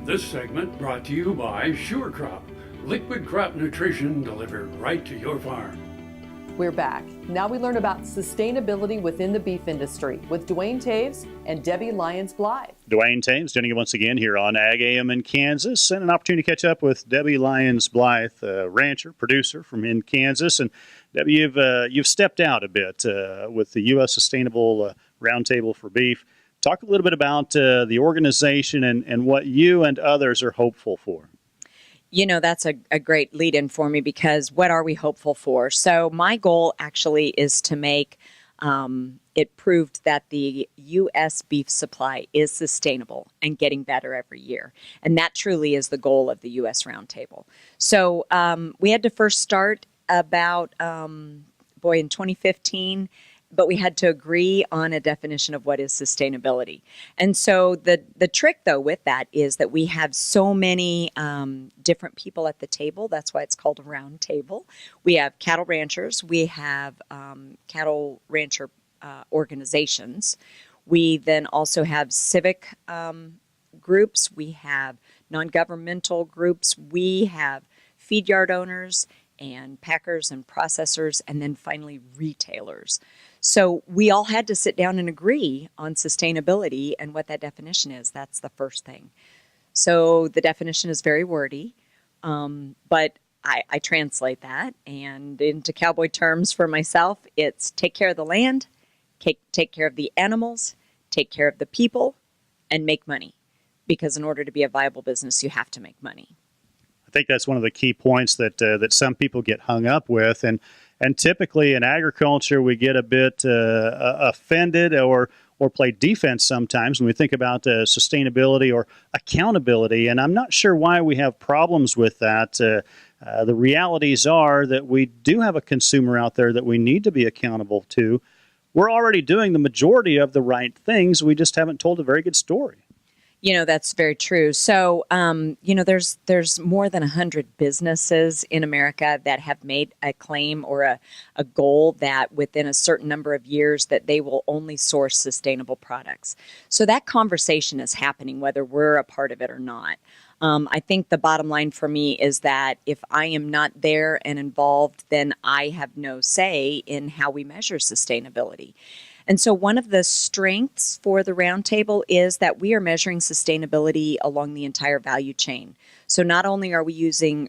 This segment brought to you by Sure Crop, liquid crop nutrition delivered right to your farm. We're back. Now we learn about sustainability within the beef industry with Dwayne Taves and Debbie Lyons Blythe. Dwayne Taves joining you once again here on Ag AM in Kansas, and an opportunity to catch up with Debbie Lyons Blythe, rancher, producer from in Kansas. And Debbie, you've stepped out a bit with the U.S. Sustainable Roundtable for Beef. Talk a little bit about the organization and what you and others are hopeful for. You know, that's a great lead-in for me, because what are we hopeful for? So my goal actually is to make it proved that the U.S. beef supply is sustainable and getting better every year. And that truly is the goal of the U.S. Roundtable. So we had to first start about, in 2015, but we had to agree on a definition of what is sustainability. And so the trick, though, with that is that we have so many different people at the table. That's why it's called a round table. We have cattle ranchers. We have cattle rancher organizations. We then also have civic groups. We have non-governmental groups. We have feed yard owners and packers and processors, and then finally retailers. So we all had to sit down and agree on sustainability and what that definition is. That's the first thing. So the definition is very wordy, but I translate that, and into cowboy terms for myself, it's take care of the land, take care of the animals, take care of the people, and make money. Because in order to be a viable business, you have to make money. I think that's one of the key points that some people get hung up with, and typically in agriculture we get a bit offended or play defense sometimes when we think about sustainability or accountability, and I'm not sure why we have problems with that. The realities are that we do have a consumer out there that we need to be accountable to. We're already doing the majority of the right things. We just haven't told a very good story. You know, that's very true. So, there's more than 100 businesses in America that have made a claim or a goal that within a certain number of years that they will only source sustainable products. So that conversation is happening whether we're a part of it or not. I think the bottom line for me is that if I am not there and involved, then I have no say in how we measure sustainability. And so one of the strengths for the roundtable is that we are measuring sustainability along the entire value chain. So not only are we using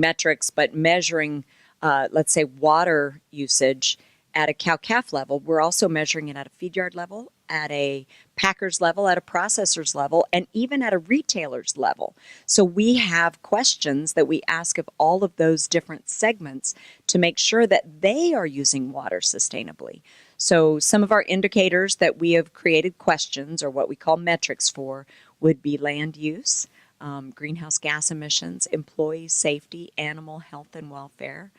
metrics, but measuring, let's say, water usage at a cow-calf level, we're also measuring it at a feed yard level, at a packer's level, at a processor's level, and even at a retailer's level. So we have questions that we ask of all of those different segments to make sure that they are using water sustainably. So some of our indicators that we have created questions, or what we call metrics for, would be land use, greenhouse gas emissions, employee safety, animal health and welfare,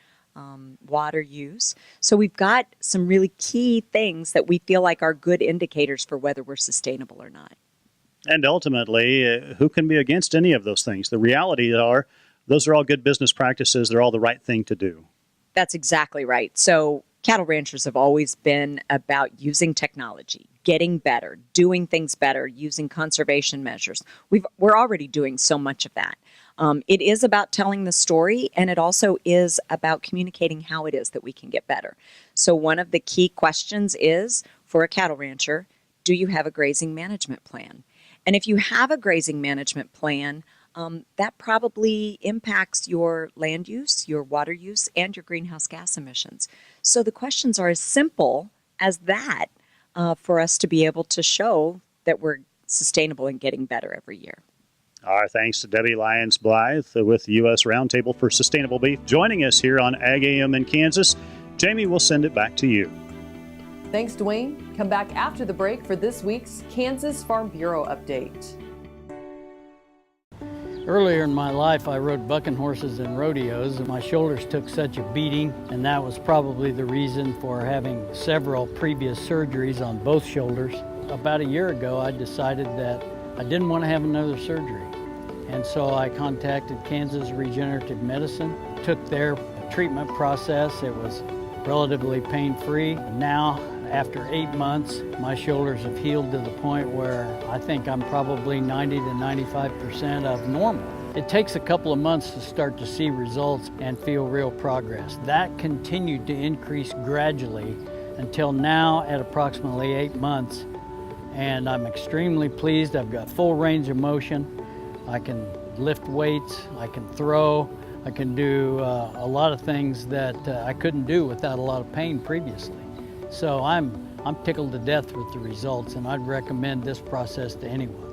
water use. So we've got some really key things that we feel like are good indicators for whether we're sustainable or not. And ultimately, who can be against any of those things? The reality are, those are all good business practices. They're all the right thing to do. That's exactly right. So cattle ranchers have always been about using technology, getting better, doing things better, using conservation measures. We're already doing so much of that. It is about telling the story, and it also is about communicating how it is that we can get better. So one of the key questions is, for a cattle rancher, do you have a grazing management plan? And if you have a grazing management plan, that probably impacts your land use, your water use, and your greenhouse gas emissions. So the questions are as simple as that for us to be able to show that we're sustainable and getting better every year. Our thanks to Debbie Lyons Blythe with the U.S. Roundtable for Sustainable Beef joining us here on Ag AM in Kansas. Jamie, we'll send it back to you. Thanks, Dwayne. Come back after the break for this week's Kansas Farm Bureau update. Earlier in my life, I rode bucking horses and rodeos, and my shoulders took such a beating, and that was probably the reason for having several previous surgeries on both shoulders. About a year ago, I decided that I didn't want to have another surgery, and so I contacted Kansas Regenerative Medicine, took their treatment process. It was relatively pain-free. Now, After 8 months, my shoulders have healed to the point where I think I'm probably 90 to 95% of normal. It takes a couple of months to start to see results and feel real progress. That continued to increase gradually until now at approximately 8 months. And I'm extremely pleased. I've got full range of motion. I can lift weights, I can throw, I can do a lot of things that I couldn't do without a lot of pain previously. So I'm tickled to death with the results, and I'd recommend this process to anyone.